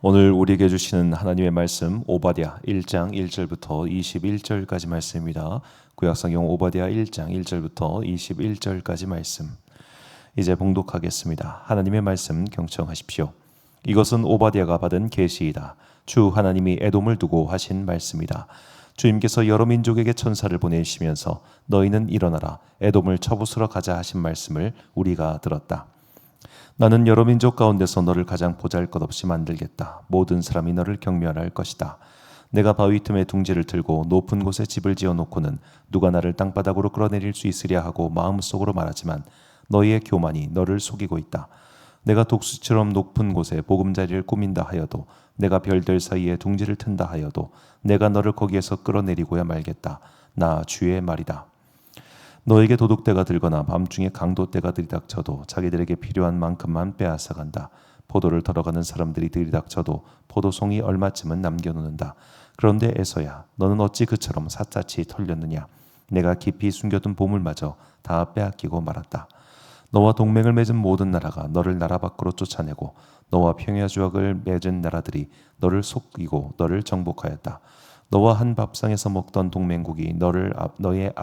오늘 우리에게 주시는 하나님의 말씀 오바댜 1장 1절부터 21절까지 말씀입니다. 구약성경 오바댜 1장 1절부터 21절까지 말씀. 이제 봉독하겠습니다. 하나님의 말씀 경청하십시오. 이것은 오바댜가 받은 계시이다. 주 하나님이 에돔을 두고 하신 말씀이다. 주님께서 여러 민족에게 천사를 보내시면서 너희는 일어나라 에돔을 쳐부수러 가자 하신 말씀을 우리가 들었다. 나는 여러 민족 가운데서 너를 가장 보잘것없이 만들겠다. 모든 사람이 너를 경멸할 것이다. 내가 바위 틈에 둥지를 들고 높은 곳에 집을 지어놓고는 누가 나를 땅바닥으로 끌어내릴 수 있으랴 하고 마음속으로 말하지만 너희의 교만이 너를 속이고 있다. 내가 독수처럼 높은 곳에 보금자리를 꾸민다 하여도 내가 별들 사이에 둥지를 튼다 하여도 내가 너를 거기에서 끌어내리고야 말겠다. 나 주의 말이다. 너에게 도둑대가 들거나 밤중에 강도떼가 들이닥쳐도 자기들에게 필요한 만큼만 빼앗아간다. 포도를 덜어가는 사람들이 들이닥쳐도 포도송이 얼마쯤은 남겨놓는다. 그런데 에서야 너는 어찌 그처럼 샅샅이 털렸느냐. 내가 깊이 숨겨둔 보물마저 다 빼앗기고 말았다. 너와 동맹을 맺은 모든 나라가 너를 나라 밖으로 쫓아내고 너와 평야조약을 맺은 나라들이 너를 속이고 너를 정복하였다. 너와 한 밥상에서 먹던 동맹국이 너의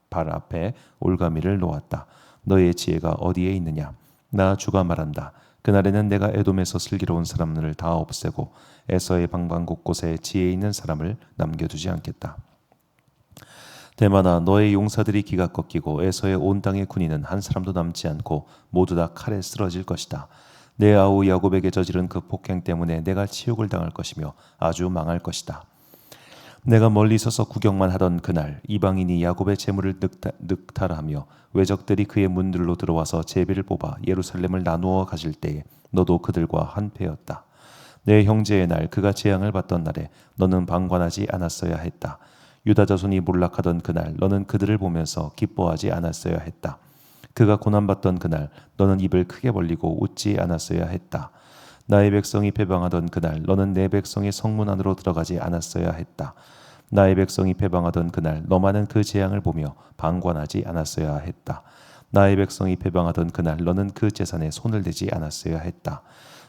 발 앞에 올가미를 놓았다. 너의 지혜가 어디에 있느냐? 나 주가 말한다. 그날에는 내가 에돔에서 슬기로운 사람들을 다 없애고 에서의 방방 곳곳에 지혜 있는 사람을 남겨두지 않겠다. 대만아, 너의 용사들이 기가 꺾이고 에서의 온 땅의 군인은 한 사람도 남지 않고 모두 다 칼에 쓰러질 것이다. 내 아우 야곱에게 저지른 그 폭행 때문에 내가 치욕을 당할 것이며 아주 망할 것이다. 내가 멀리 서서 구경만 하던 그날 이방인이 야곱의 재물을 늑탈하며 외적들이 그의 문들로 들어와서 제비를 뽑아 예루살렘을 나누어 가질 때에 너도 그들과 한패였다. 내 형제의 날 그가 재앙을 받던 날에 너는 방관하지 않았어야 했다. 유다 자손이 몰락하던 그날 너는 그들을 보면서 기뻐하지 않았어야 했다. 그가 고난받던 그날 너는 입을 크게 벌리고 웃지 않았어야 했다. 나의 백성이 패방하던 그날 너는 내 백성의 성문 안으로 들어가지 않았어야 했다. 나의 백성이 패방하던 그날 너만은 그 재앙을 보며 방관하지 않았어야 했다. 나의 백성이 패방하던 그날 너는 그 재산에 손을 대지 않았어야 했다.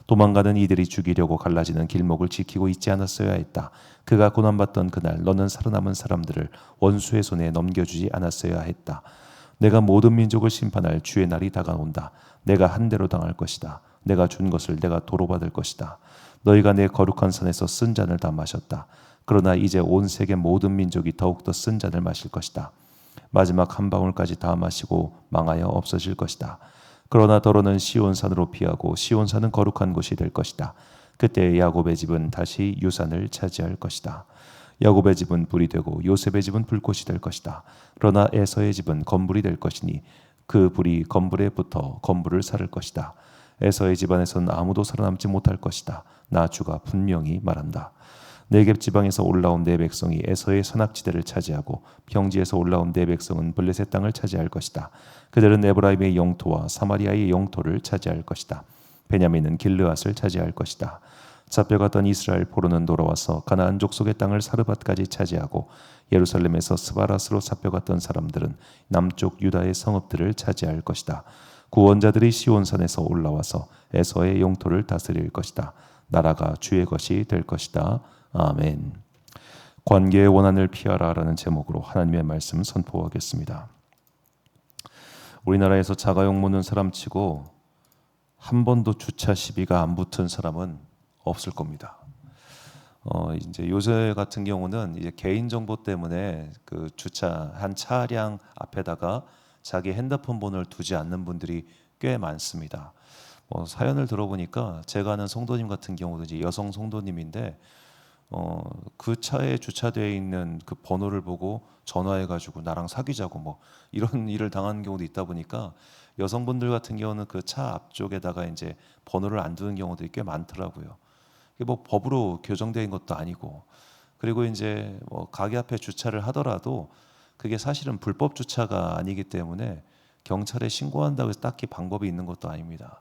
도망가는 이들이 죽이려고 갈라지는 길목을 지키고 있지 않았어야 했다. 그가 고난받던 그날 너는 살아남은 사람들을 원수의 손에 넘겨주지 않았어야 했다. 내가 모든 민족을 심판할 주의 날이 다가온다. 내가 한 대로 당할 것이다. 내가 준 것을 내가 도로받을 것이다. 너희가 내 거룩한 산에서 쓴 잔을 다 마셨다. 그러나 이제 온 세계 모든 민족이 더욱더 쓴 잔을 마실 것이다. 마지막 한 방울까지 다 마시고 망하여 없어질 것이다. 그러나 더러는 시온산으로 피하고 시온산은 거룩한 곳이 될 것이다. 그때 야곱의 집은 다시 유산을 차지할 것이다. 야곱의 집은 불이 되고 요셉의 집은 불꽃이 될 것이다. 그러나 에서의 집은 건불이 될 것이니 그 불이 건불에 붙어 건불을 살을 것이다. 에서의 집안에서는 아무도 살아남지 못할 것이다. 나 주가 분명히 말한다. 네겝 지방에서 올라온 내 백성이 에서의 선악지대를 차지하고 평지에서 올라온 내 백성은 블레셋 땅을 차지할 것이다. 그들은 에브라임의 영토와 사마리아의 영토를 차지할 것이다. 베냐민은 길르앗을 차지할 것이다. 잡혀갔던 이스라엘 포로는 돌아와서 가나안 족속의 땅을 사르밧까지 차지하고 예루살렘에서 스바라스로 잡혀갔던 사람들은 남쪽 유다의 성읍들을 차지할 것이다. 구원자들이 시온산에서 올라와서 에서의 영토를 다스릴 것이다. 나라가 주의 것이 될 것이다. 아멘. 관계의 원한을 피하라라는 제목으로 하나님의 말씀 선포하겠습니다. 우리나라에서 자가용 모는 사람치고 한 번도 주차 시비가 안 붙은 사람은 없을 겁니다. 이제 요새 같은 경우는 이제 개인 정보 때문에 그 주차한 차량 앞에다가 자기 핸드폰 번호를 두지 않는 분들이 꽤 많습니다. 사연을 들어보니까 제가 아는 성도님 같은 경우도 이제 여성 성도님인데 그 차에 주차되어 있는 그 번호를 보고 전화해가지고 나랑 사귀자고 뭐 이런 일을 당하는 경우도 있다 보니까 여성분들 같은 경우는 그 차 앞쪽에다가 이제 번호를 안 두는 경우들이 꽤 많더라고요. 이게 뭐 법으로 교정된 것도 아니고, 그리고 이제 뭐 가게 앞에 주차를 하더라도 그게 사실은 불법 주차가 아니기 때문에 경찰에 신고한다고 해서 딱히 방법이 있는 것도 아닙니다.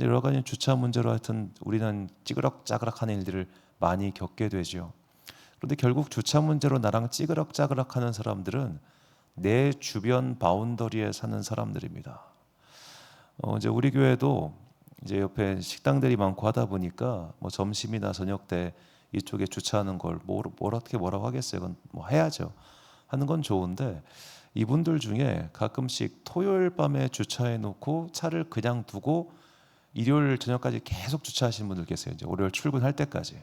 여러 가지 주차 문제로 하여튼 우리는 찌그럭짜그럭하는 일들을 많이 겪게 되죠. 그런데 결국 주차 문제로 나랑 찌그럭짜그럭하는 사람들은 내 주변 바운더리에 사는 사람들입니다. 이제 우리 교회도 이제 옆에 식당들이 많고 하다 보니까 뭐 점심이나 저녁 때 이쪽에 주차하는 걸 뭘 어떻게 뭐라고 하겠어요. 그건 뭐 해야죠. 하는 건 좋은데 이분들 중에 가끔씩 토요일 밤에 주차해 놓고 차를 그냥 두고 일요일 저녁까지 계속 주차하시는 분들 계세요. 이제 월요일 출근할 때까지.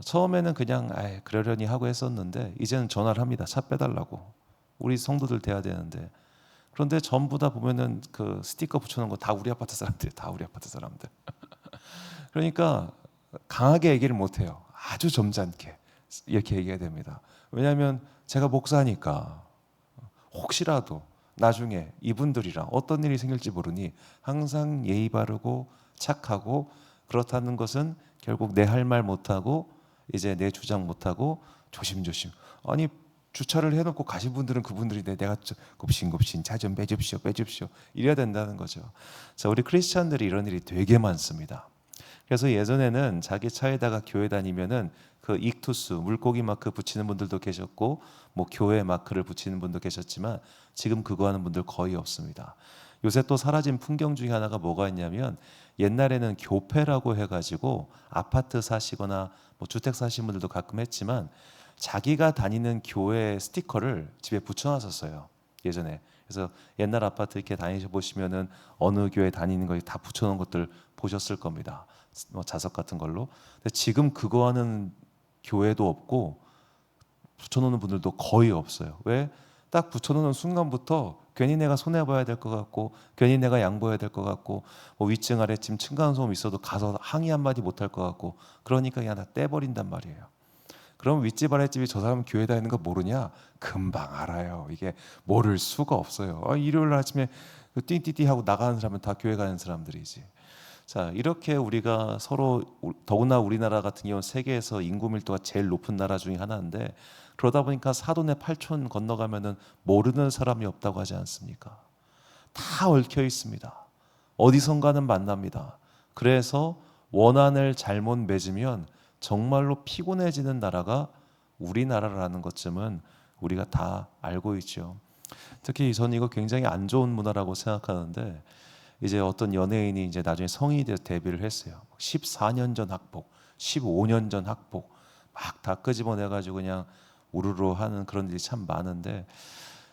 처음에는 그냥 그러려니 하고 했었는데 이제는 전화를 합니다. 차 빼달라고. 우리 성도들 돼야 되는데. 그런데 전부 다 보면은 그 스티커 붙여놓은 거 다 우리 아파트 사람들, 다 우리 아파트 사람들. 그러니까 강하게 얘기를 못 해요. 아주 점잖게 이렇게 얘기해야 됩니다. 왜냐하면 제가 목사니까 혹시라도 나중에 이분들이랑 어떤 일이 생길지 모르니 항상 예의 바르고 착하고, 그렇다는 것은 결국 내 할 말 못하고 이제 내 주장 못하고 조심조심. 아니 주차를 해놓고 가신 분들은 그분들인데 내가 굽신굽신 차 좀 빼줍시오 이래야 된다는 거죠. 자, 우리 크리스찬들이 이런 일이 되게 많습니다. 그래서 예전에는 자기 차에다가 교회 다니면은 그 익투스 물고기 마크 붙이는 분들도 계셨고 뭐 교회 마크를 붙이는 분도 계셨지만 지금 그거 하는 분들 거의 없습니다. 요새 또 사라진 풍경 중에 하나가 뭐가 있냐면 옛날에는 교패라고 해가지고 아파트 사시거나 뭐 주택 사시는 분들도 가끔 했지만 자기가 다니는 교회 스티커를 집에 붙여놨었어요. 예전에. 그래서 옛날 아파트 이렇게 다니셔 보시면은 어느 교회 다니는 거 다 붙여놓은 것들 보셨을 겁니다. 뭐 자석 같은 걸로. 근데 지금 그거 하는 교회도 없고 붙여놓는 분들도 거의 없어요. 왜? 딱 붙여놓는 순간부터 괜히 내가 손해 봐야 될 것 같고, 괜히 내가 양보해야 될 것 같고, 뭐 위층 아래층 층간 소음 있어도 가서 항의 한마디 못할 것 같고, 그러니까 그냥 다 떼버린단 말이에요. 그럼 윗집 아랫집이 저 사람 교회 다니는 거 모르냐? 금방 알아요. 이게 모를 수가 없어요. 일요일 아침에 띵띵띵 하고 나가는 사람은 다 교회 가는 사람들이지. 자, 이렇게 우리가 서로, 더구나 우리나라 같은 경우는 세계에서 인구 밀도가 제일 높은 나라 중에 하나인데, 그러다 보니까 사돈의 팔촌 건너가면은 모르는 사람이 없다고 하지 않습니까? 다 얽혀 있습니다. 어디선가는 만납니다. 그래서 원한을 잘못 맺으면 정말로 피곤해지는 나라가 우리나라라는 것쯤은 우리가 다 알고 있죠. 특히 저는 이거 굉장히 안 좋은 문화라고 생각하는데, 이제 어떤 연예인이 이제 나중에 성인이 돼서 데뷔를 했어요. 14년 전 학폭, 15년 전 학폭 막 다 끄집어내 가지고 그냥 우르르 하는 그런 일이 참 많은데,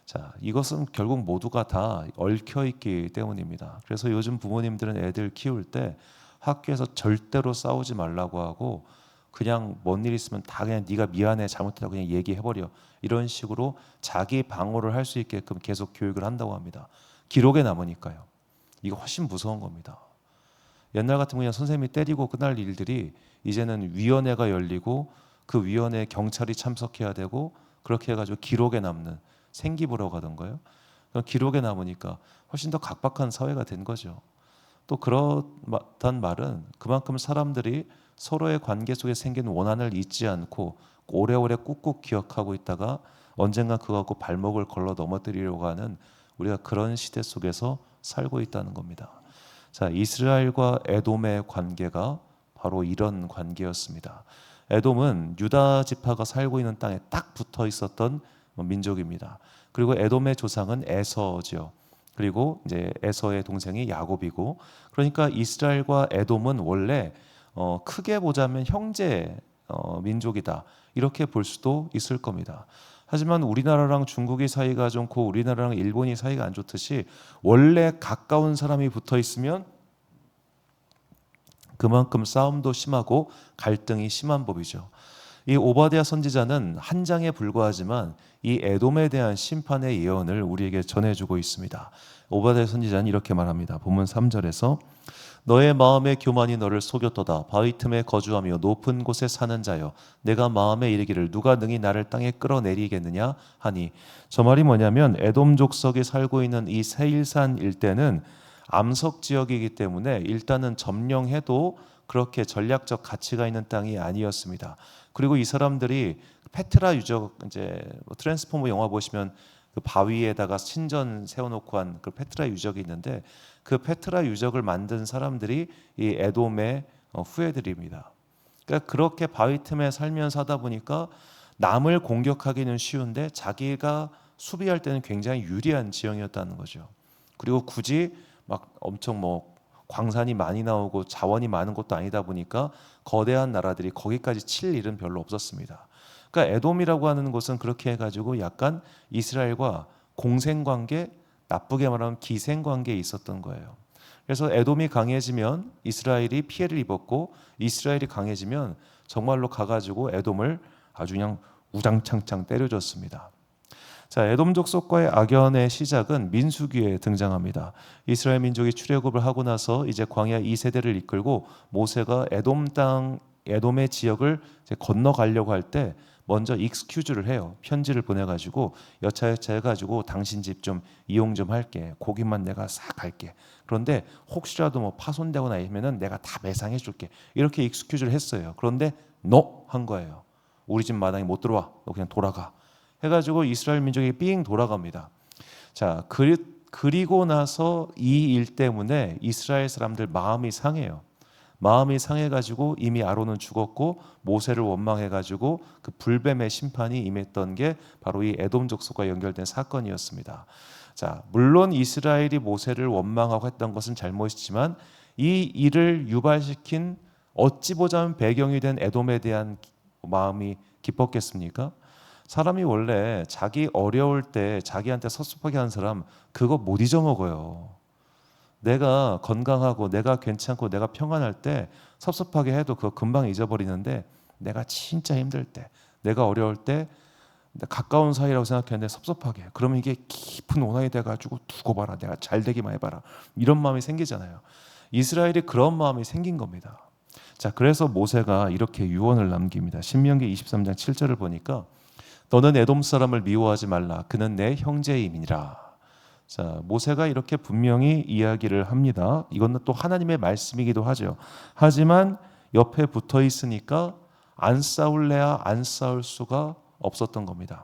자, 이것은 결국 모두가 다 얽혀 있기 때문입니다. 그래서 요즘 부모님들은 애들 키울 때 학교에서 절대로 싸우지 말라고 하고, 그냥 뭔 일 있으면 다 그냥 네가 미안해 잘못했다고 그냥 얘기해 버려, 이런 식으로 자기 방어를 할 수 있게끔 계속 교육을 한다고 합니다. 기록에 남으니까요. 이거 훨씬 무서운 겁니다. 옛날 같으면 그냥 선생님이 때리고 끝날 일들이 이제는 위원회가 열리고 그 위원회에 경찰이 참석해야 되고, 그렇게 해가지고 기록에 남는, 생기부라고 하던가요? 기록에 남으니까 훨씬 더 각박한 사회가 된 거죠. 또 그렇단 말은 그만큼 사람들이 서로의 관계 속에 생긴 원한을 잊지 않고 오래오래 꾹꾹 기억하고 있다가 언젠가 그거 갖고 발목을 걸러 넘어뜨리려고 하는, 우리가 그런 시대 속에서 살고 있다는 겁니다. 자, 이스라엘과 에돔의 관계가 바로 이런 관계였습니다. 에돔은 유다 지파가 살고 있는 땅에 딱 붙어 있었던 민족입니다. 그리고 에돔의 조상은 에서죠. 그리고 이제 에서의 동생이 야곱이고, 그러니까 이스라엘과 에돔은 원래 크게 보자면 형제 민족이다, 이렇게 볼 수도 있을 겁니다. 하지만 우리나라랑 중국이 사이가 좋고 우리나라랑 일본이 사이가 안 좋듯이 원래 가까운 사람이 붙어 있으면 그만큼 싸움도 심하고 갈등이 심한 법이죠. 이 오바댜 선지자는 한 장에 불과하지만 이 에돔에 대한 심판의 예언을 우리에게 전해주고 있습니다. 오바댜 선지자는 이렇게 말합니다. 본문 3절에서 너의 마음의 교만이 너를 속였도다. 바위 틈에 거주하며 높은 곳에 사는 자여, 내가 마음에 이르기를 누가 능히 나를 땅에 끌어내리겠느냐 하니, 저 말이 뭐냐면 에돔 족속이 살고 있는 이 세일산 일대는 암석 지역이기 때문에 일단은 점령해도 그렇게 전략적 가치가 있는 땅이 아니었습니다. 그리고 이 사람들이 페트라 유적, 이제 트랜스포머 영화 보시면 그 바위에다가 신전 세워놓고 한 그 페트라 유적이 있는데, 그 페트라 유적을 만든 사람들이 이 에돔의 후예들입니다. 그러니까 그렇게 바위 틈에 살면서 하다 보니까 남을 공격하기는 쉬운데 자기가 수비할 때는 굉장히 유리한 지형이었다는 거죠. 그리고 굳이 막 엄청 뭐 광산이 많이 나오고 자원이 많은 곳도 아니다 보니까 거대한 나라들이 거기까지 칠 일은 별로 없었습니다. 그러니까 에돔이라고 하는 곳은 그렇게 해가지고 약간 이스라엘과 공생관계, 나쁘게 말하면 기생관계에 있었던 거예요. 그래서 에돔이 강해지면 이스라엘이 피해를 입었고, 이스라엘이 강해지면 정말로 가가지고 에돔을 아주 그냥 우장창창 때려줬습니다. 자, 에돔 족속과의 악연의 시작은 민수기에 등장합니다. 이스라엘 민족이 출애굽을 하고 나서 이제 광야 2세대를 이끌고 모세가 에돔의 지역을 이제 건너가려고 할 때 먼저 익스큐즈를 해요. 편지를 보내가지고 여차여차 해가지고 당신 집 좀 이용 좀 할게. 고기만 내가 싹 할게. 그런데 혹시라도 뭐 파손되거나 아니면은 내가 다 배상해 줄게. 이렇게 익스큐즈를 했어요. 그런데 NO 한 거예요. 우리 집 마당에 못 들어와. 너 그냥 돌아가. 해가지고 이스라엘 민족이 삥 돌아갑니다. 자, 그리고 나서 이 일 때문에 이스라엘 사람들 마음이 상해요. 마음이 상해가지고 이미 아론은 죽었고 모세를 원망해가지고 그 불뱀의 심판이 임했던 게 바로 이 에돔 족속과 연결된 사건이었습니다. 자, 물론 이스라엘이 모세를 원망하고 했던 것은 잘못이지만 이 일을 유발시킨 어찌 보자면 배경이 된 에돔에 대한 마음이 기뻤겠습니까? 사람이 원래 자기 어려울 때 자기한테 섭섭하게 하는 사람 그거 못 잊어먹어요. 내가 건강하고 내가 괜찮고 내가 평안할 때 섭섭하게 해도 그거 금방 잊어버리는데, 내가 진짜 힘들 때, 내가 어려울 때 가까운 사이라고 생각했는데 섭섭하게 해. 그러면 이게 깊은 원한이 돼가지고 두고 봐라, 내가 잘 되기만 해봐라, 이런 마음이 생기잖아요. 이스라엘이 그런 마음이 생긴 겁니다. 자, 그래서 모세가 이렇게 유언을 남깁니다. 신명기 23장 7절을 보니까 너는 에돔 사람을 미워하지 말라. 그는 내 형제임이니라. 자, 모세가 이렇게 분명히 이야기를 합니다. 이건 또 하나님의 말씀이기도 하죠. 하지만 옆에 붙어 있으니까 안 싸울래야 안 싸울 수가 없었던 겁니다.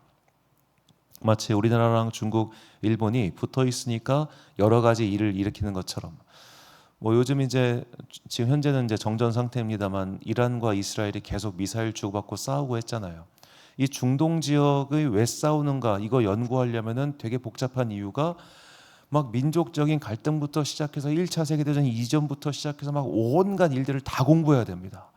마치 우리나라랑 중국, 일본이 붙어 있으니까 여러 가지 일을 일으키는 것처럼, 뭐 요즘 이제 지금 현재는 이제 정전 상태입니다만 이란과 이스라엘이 계속 미사일 주고받고 싸우고 했잖아요. 이 중동 지역의 왜 싸우는가 이거 연구하려면은 되게 복잡한 이유가, 막 민족적인 갈등부터 시작해서 1차 세계대전 이전부터 시작해서 막 온갖 일들을 다 공부해야 됩니다.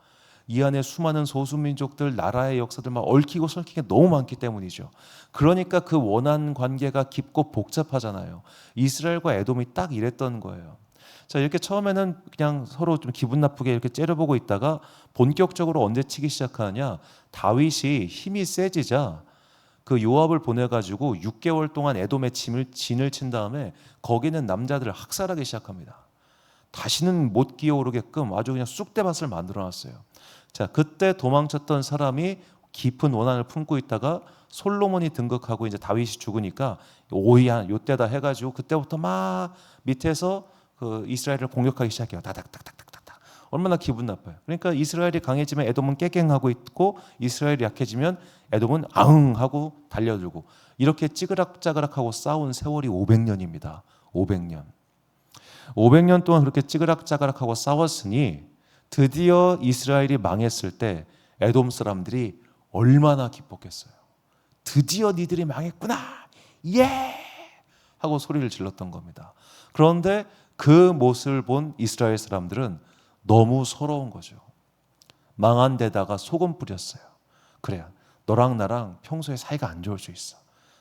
이 안에 수많은 소수민족들, 나라의 역사들 막 얽히고 설킨 게 너무 많기 때문이죠. 그러니까 그 원한 관계가 깊고 복잡하잖아요. 이스라엘과 에돔이 딱 이랬던 거예요. 자, 이렇게 처음에는 그냥 서로 좀 기분 나쁘게 이렇게 째려보고 있다가 본격적으로 언제 치기 시작하느냐, 다윗이 힘이 세지자 그 요압을 보내가지고 6개월 동안 에돔의 진을 친 다음에 거기는 남자들을 학살하기 시작합니다. 다시는 못 기어오르게끔 아주 그냥 쑥대밭을 만들어놨어요. 자, 그때 도망쳤던 사람이 깊은 원한을 품고 있다가 솔로몬이 등극하고 이제 다윗이 죽으니까 오이한 요때다 해가지고 그때부터 막 밑에서 그 이스라엘을 공격하기 시작해요. 다닥닥닥닥닥. 얼마나 기분 나빠요. 그러니까 이스라엘이 강해지면 에돔은 깨갱하고 있고, 이스라엘이 약해지면 에돔은 아흥하고 달려들고, 이렇게 찌그락짜그락하고 싸운 세월이 500년입니다. 500년. 500년 동안 그렇게 찌그락짜그락하고 싸웠으니 드디어 이스라엘이 망했을 때 에돔 사람들이 얼마나 기뻤겠어요. 드디어 니들이 망했구나, 예! 하고 소리를 질렀던 겁니다. 그런데 그 모습을 본 이스라엘 사람들은 너무 서러운 거죠. 망한 데다가 소금 뿌렸어요. 그래, 너랑 나랑 평소에 사이가 안 좋을 수 있어.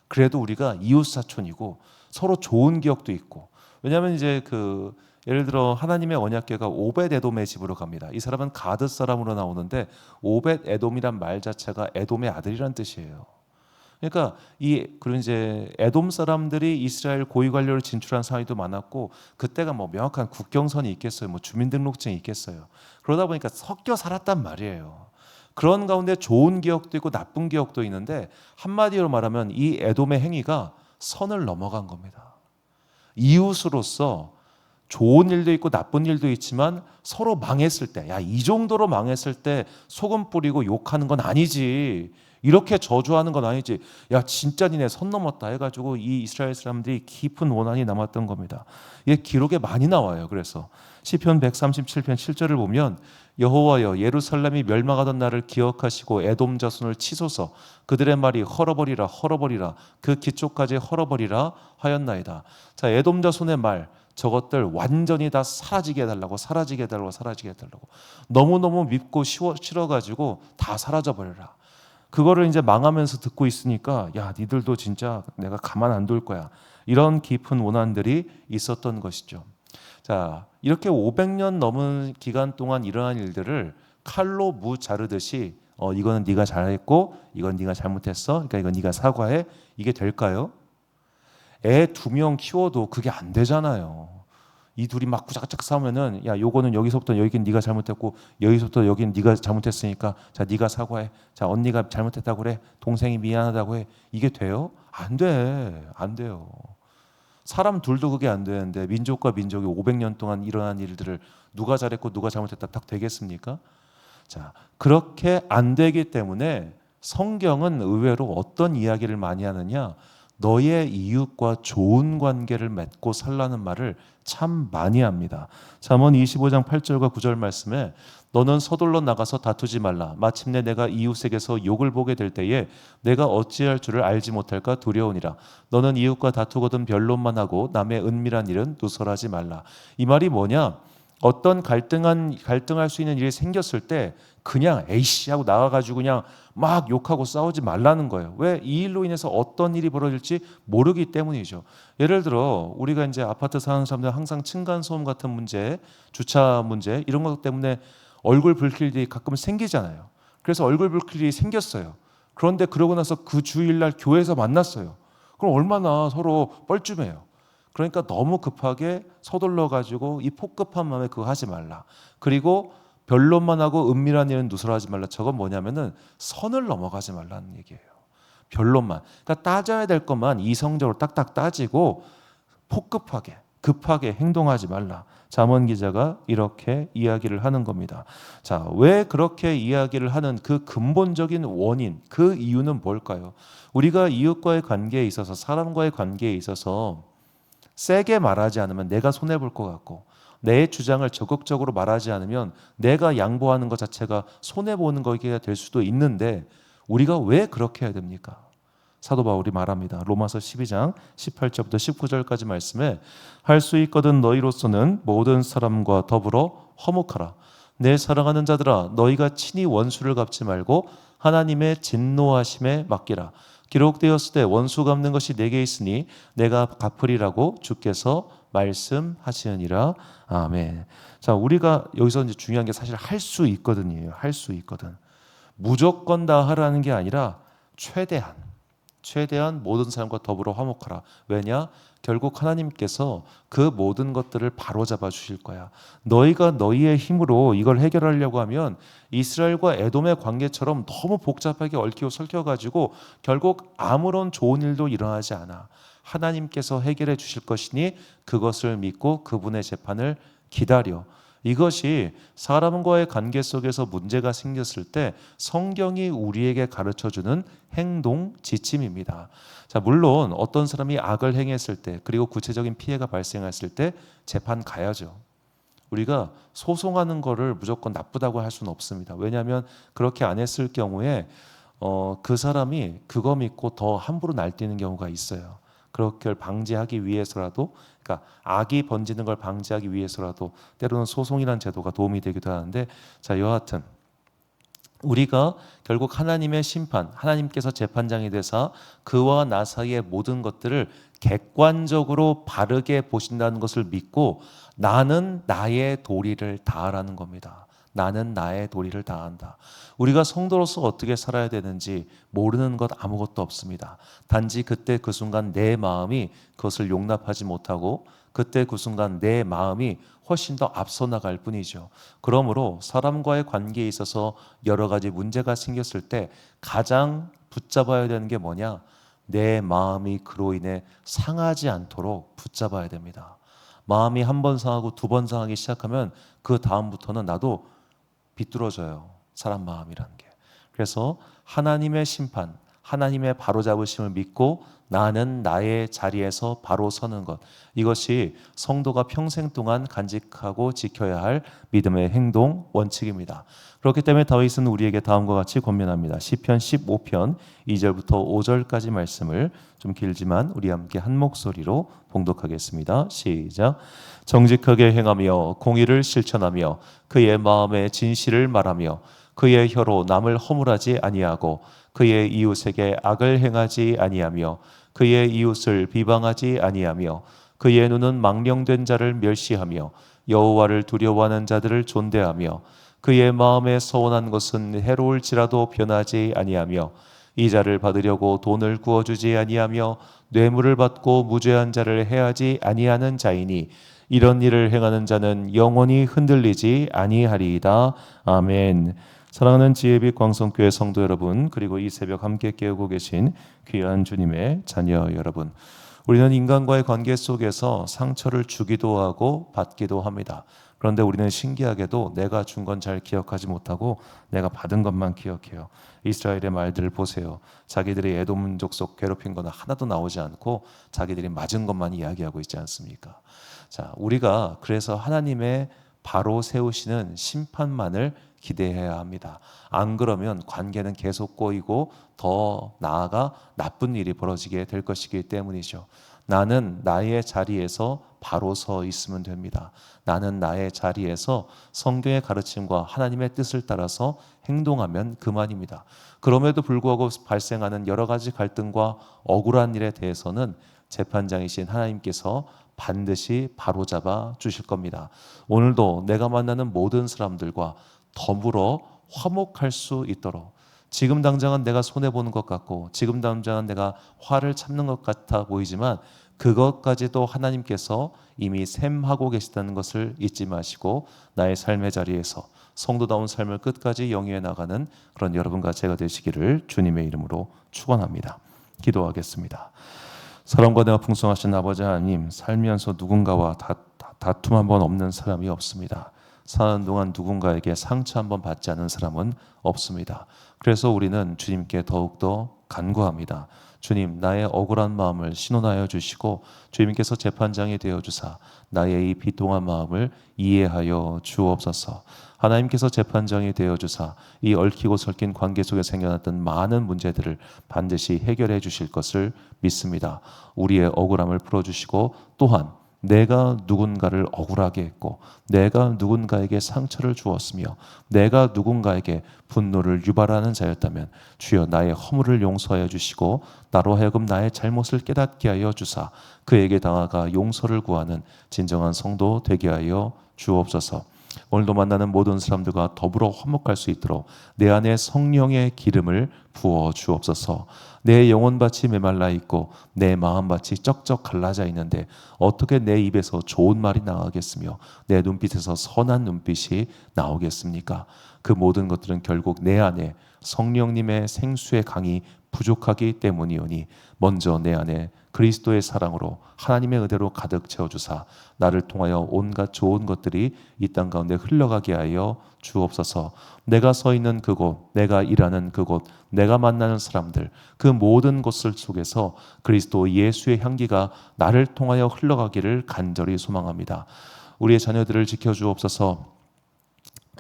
그래도 우리가 이웃 사촌이고 서로 좋은 기억도 있고. 왜냐하면 이제 그 예를 들어 하나님의 언약궤가 오벳 에돔의 집으로 갑니다. 이 사람은 가드 사람으로 나오는데 오벳 에돔이란 말 자체가 에돔의 아들이란 뜻이에요. 그러니까 그리고 이제 에돔 사람들이 이스라엘 고위 관료를 진출한 사이도 많았고, 그때가 뭐 명확한 국경선이 있겠어요, 뭐 주민등록증이 있겠어요. 그러다 보니까 섞여 살았단 말이에요. 그런 가운데 좋은 기억도 있고 나쁜 기억도 있는데, 한마디로 말하면 이 에돔의 행위가 선을 넘어간 겁니다. 이웃으로서 좋은 일도 있고 나쁜 일도 있지만 서로 망했을 때, 야, 이 정도로 망했을 때 소금 뿌리고 욕하는 건 아니지, 이렇게 저주하는 건 아니지, 야 진짜 니네 선 넘었다 해가지고 이 이스라엘 사람들이 깊은 원한이 남았던 겁니다. 이게 기록에 많이 나와요. 그래서 시편 137편 7절을 보면 여호와여, 예루살렘이 멸망하던 날을 기억하시고 에돔 자손을 치소서. 그들의 말이 헐어버리라 헐어버리라, 그 기초까지 헐어버리라 하였나이다. 자, 에돔 자손의 말, 저것들 완전히 다 사라지게 해달라고, 사라지게 해달라고, 사라지게 해달라고. 너무너무 밉고 싫어가지고 다 사라져버려라. 그거를 이제 망하면서 듣고 있으니까 야, 니들도 진짜 내가 가만 안 둘 거야. 이런 깊은 원한들이 있었던 것이죠. 자, 이렇게 500년 넘은 기간 동안 일어난 일들을 칼로 무 자르듯이 이거는 네가 잘했고 이건 네가 잘못했어. 그러니까 이건 네가 사과해. 이게 될까요? 애 2명 키워도 그게 안 되잖아요. 이 둘이 막 구작작 싸우면은 야, 요거는 여기서부터 여기는 네가 잘못했고 여기서부터 여기는 네가 잘못했으니까 자, 네가 사과해. 자, 언니가 잘못했다고 그래. 동생이 미안하다고 해. 이게 돼요? 안 돼. 안 돼요. 사람 둘도 그게 안 되는데 민족과 민족이 500년 동안 일어난 일들을 누가 잘했고 누가 잘못했다 딱 되겠습니까? 자, 그렇게 안 되기 때문에 성경은 의외로 어떤 이야기를 많이 하느냐? 너의 이웃과 좋은 관계를 맺고 살라는 말을 참 많이 합니다. 잠언 25장 8절과 9절 말씀에 너는 서둘러 나가서 다투지 말라. 마침내 내가 이웃에게서 욕을 보게 될 때에 내가 어찌할 줄을 알지 못할까 두려우니라. 너는 이웃과 다투거든 변론만 하고 남의 은밀한 일은 누설하지 말라. 이 말이 뭐냐? 어떤 갈등할 수 있는 일이 생겼을 때 그냥 에이씨 하고 나가가지고 그냥 막 욕하고 싸우지 말라는 거예요. 왜? 이 일로 인해서 어떤 일이 벌어질지 모르기 때문이죠. 예를 들어 우리가 이제 아파트 사는 사람들 항상 층간소음 같은 문제, 주차 문제 이런 것 때문에 얼굴 붉힐 일이 가끔 생기잖아요. 그래서 얼굴 붉힐 일이 생겼어요. 그런데 그러고 나서 그 주일날 교회에서 만났어요. 그럼 얼마나 서로 뻘쭘해요. 그러니까 너무 급하게 서둘러 가지고 이 폭급한 마음에 그거 하지 말라. 그리고 변론만 하고 은밀한 일은 누설하지 말라. 저건 뭐냐면은 선을 넘어가지 말라는 얘기예요. 변론만. 그러니까 따져야 될 것만 이성적으로 딱딱 따지고 폭급하게 급하게 행동하지 말라. 잠언 기자가 이렇게 이야기를 하는 겁니다. 자, 왜 그렇게 이야기를 하는 그 근본적인 원인, 그 이유는 뭘까요? 우리가 이웃과의 관계에 있어서 사람과의 관계에 있어서 세게 말하지 않으면 내가 손해볼 것 같고 내 주장을 적극적으로 말하지 않으면 내가 양보하는 것 자체가 손해보는 거게 될 수도 있는데 우리가 왜 그렇게 해야 됩니까? 사도 바울이 말합니다. 로마서 12장 18절부터 19절까지 말씀에 할 수 있거든 너희로서는 모든 사람과 더불어 화목하라. 내 사랑하는 자들아 너희가 친히 원수를 갚지 말고 하나님의 진노하심에 맡기라. 기록되었을 때 원수 갚는 것이 내게 있으니 내가 갚으리라고 주께서 말씀하시느니라. 아멘. 자, 우리가 여기서 이제 중요한 게 사실 할 수 있거든요. 할 수 있거든. 무조건 다 하라는 게 아니라 최대한 모든 사람과 더불어 화목하라. 왜냐? 결국 하나님께서 그 모든 것들을 바로잡아 주실 거야. 너희가 너희의 힘으로 이걸 해결하려고 하면 이스라엘과 에돔의 관계처럼 너무 복잡하게 얽히고 설켜가지고 결국 아무런 좋은 일도 일어나지 않아. 하나님께서 해결해 주실 것이니 그것을 믿고 그분의 재판을 기다려. 이것이 사람과의 관계 속에서 문제가 생겼을 때 성경이 우리에게 가르쳐주는 행동 지침입니다. 자, 물론 어떤 사람이 악을 행했을 때 그리고 구체적인 피해가 발생했을 때 재판 가야죠. 우리가 소송하는 거를 무조건 나쁘다고 할 수는 없습니다. 왜냐하면 그렇게 안 했을 경우에 그 사람이 그거 믿고 더 함부로 날뛰는 경우가 있어요. 그렇게 방지하기 위해서라도, 그러니까 악이 번지는 걸 방지하기 위해서라도 때로는 소송이라는 제도가 도움이 되기도 하는데, 자, 여하튼 우리가 결국 하나님의 심판, 하나님께서 재판장이 되사 그와 나 사이의 모든 것들을 객관적으로 바르게 보신다는 것을 믿고 나는 나의 도리를 다하라는 겁니다. 나는 나의 도리를 다한다. 우리가 성도로서 어떻게 살아야 되는지 모르는 것 아무것도 없습니다. 단지 그때 그 순간 내 마음이 그것을 용납하지 못하고 그때 그 순간 내 마음이 훨씬 더 앞서 나갈 뿐이죠. 그러므로 사람과의 관계에 있어서 여러 가지 문제가 생겼을 때 가장 붙잡아야 되는 게 뭐냐? 내 마음이 그로 인해 상하지 않도록 붙잡아야 됩니다. 마음이 한 번 상하고 두 번 상하기 시작하면 그 다음부터는 나도 비뚤어져요. 사람 마음이라는 게. 그래서 하나님의 심판, 하나님의 바로잡으심을 믿고 나는 나의 자리에서 바로 서는 것, 이것이 성도가 평생 동안 간직하고 지켜야 할 믿음의 행동 원칙입니다. 그렇기 때문에 다윗은 우리에게 다음과 같이 권면합니다. 시편 15편 2절부터 5절까지 말씀을 좀 길지만 우리 함께 한 목소리로 봉독하겠습니다. 시작. 정직하게 행하며 공의를 실천하며 그의 마음에 진실을 말하며 그의 혀로 남을 허물하지 아니하고 그의 이웃에게 악을 행하지 아니하며 그의 이웃을 비방하지 아니하며 그의 눈은 망령된 자를 멸시하며 여호와를 두려워하는 자들을 존대하며 그의 마음에 서원한 것은 해로울지라도 변하지 아니하며 이자를 받으려고 돈을 구워주지 아니하며 뇌물을 받고 무죄한 자를 해하지 아니하는 자이니 이런 일을 행하는 자는 영원히 흔들리지 아니하리이다. 아멘. 사랑하는 지혜빛 광성교회 성도 여러분, 그리고 이 새벽 함께 깨우고 계신 귀한 주님의 자녀 여러분, 우리는 인간과의 관계 속에서 상처를 주기도 하고 받기도 합니다. 그런데 우리는 신기하게도 내가 준 건 잘 기억하지 못하고 내가 받은 것만 기억해요. 이스라엘의 말들을 보세요. 자기들이 에돔 족속 괴롭힌 건 하나도 나오지 않고 자기들이 맞은 것만 이야기하고 있지 않습니까? 자, 우리가 그래서 하나님의 바로 세우시는 심판만을 기대해야 합니다. 안 그러면 관계는 계속 꼬이고 더 나아가 나쁜 일이 벌어지게 될 것이기 때문이죠. 나는 나의 자리에서 바로 서 있으면 됩니다. 나는 나의 자리에서 성경의 가르침과 하나님의 뜻을 따라서 행동하면 그만입니다. 그럼에도 불구하고 발생하는 여러 가지 갈등과 억울한 일에 대해서는 재판장이신 하나님께서 반드시 바로잡아 주실 겁니다. 오늘도 내가 만나는 모든 사람들과 더불어 화목할 수 있도록, 지금 당장은 내가 손해보는 것 같고 지금 당장은 내가 화를 참는 것 같아 보이지만 그것까지도 하나님께서 이미 셈하고 계시다는 것을 잊지 마시고 나의 삶의 자리에서 성도다운 삶을 끝까지 영위해 나가는 그런 여러분과 제가 되시기를 주님의 이름으로 축원합니다. 기도하겠습니다. 사랑과 내가 풍성하신 아버지 하나님, 살면서 누군가와 다툼 한 번 없는 사람이 없습니다. 사는 동안 누군가에게 상처 한 번 받지 않은 사람은 없습니다. 그래서 우리는 주님께 더욱더 간구합니다. 주님, 나의 억울한 마음을 신원하여 주시고 주님께서 재판장이 되어 주사 나의 이 비통한 마음을 이해하여 주옵소서. 하나님께서 재판장이 되어 주사 이 얽히고 설킨 관계 속에 생겨났던 많은 문제들을 반드시 해결해 주실 것을 믿습니다. 우리의 억울함을 풀어주시고 또한 내가 누군가를 억울하게 했고 내가 누군가에게 상처를 주었으며 내가 누군가에게 분노를 유발하는 자였다면 주여 나의 허물을 용서하여 주시고 나로 하여금 나의 잘못을 깨닫게 하여 주사 그에게 다가가 용서를 구하는 진정한 성도 되게 하여 주옵소서. 오늘도 만나는 모든 사람들과 더불어 화목할 수 있도록 내 안에 성령의 기름을 부어 주옵소서. 내 영혼밭이 메말라 있고 내 마음밭이 쩍쩍 갈라져 있는데 어떻게 내 입에서 좋은 말이 나가겠으며 내 눈빛에서 선한 눈빛이 나오겠습니까? 그 모든 것들은 결국 내 안에 성령님의 생수의 강이 부족하기 때문이오니 먼저 내 안에 그리스도의 사랑으로 하나님의 은혜로 가득 채워주사 나를 통하여 온갖 좋은 것들이 이 땅 가운데 흘러가게 하여 주옵소서. 내가 서 있는 그곳, 내가 일하는 그곳, 내가 만나는 사람들, 그 모든 것들 속에서 그리스도 예수의 향기가 나를 통하여 흘러가기를 간절히 소망합니다. 우리의 자녀들을 지켜주옵소서.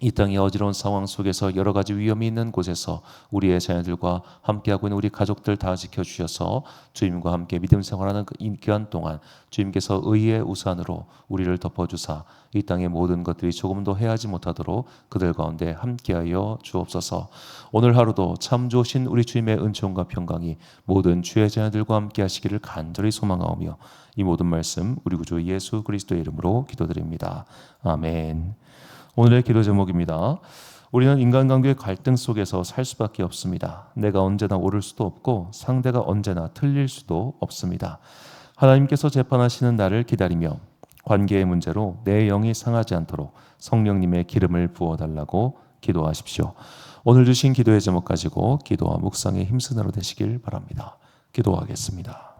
이 땅의 어지러운 상황 속에서 여러 가지 위험이 있는 곳에서 우리의 자녀들과 함께하고 있는 우리 가족들 다 지켜주셔서 주님과 함께 믿음 생활하는 그 기간 동안 주님께서 의의 우산으로 우리를 덮어주사 이 땅의 모든 것들이 조금도 해하지 못하도록 그들 가운데 함께하여 주옵소서. 오늘 하루도 참 좋으신 우리 주님의 은총과 평강이 모든 주의 자녀들과 함께 하시기를 간절히 소망하오며 이 모든 말씀 우리 구주 예수 그리스도의 이름으로 기도드립니다. 아멘. 오늘의 기도 제목입니다. 우리는 인간관계의 갈등 속에서 살 수밖에 없습니다. 내가 언제나 옳을 수도 없고 상대가 언제나 틀릴 수도 없습니다. 하나님께서 재판하시는 날을 기다리며 관계의 문제로 내 영이 상하지 않도록 성령님의 기름을 부어달라고 기도하십시오. 오늘 주신 기도의 제목 가지고 기도와 묵상에 힘쓰는 하루 되시길 바랍니다. 기도하겠습니다.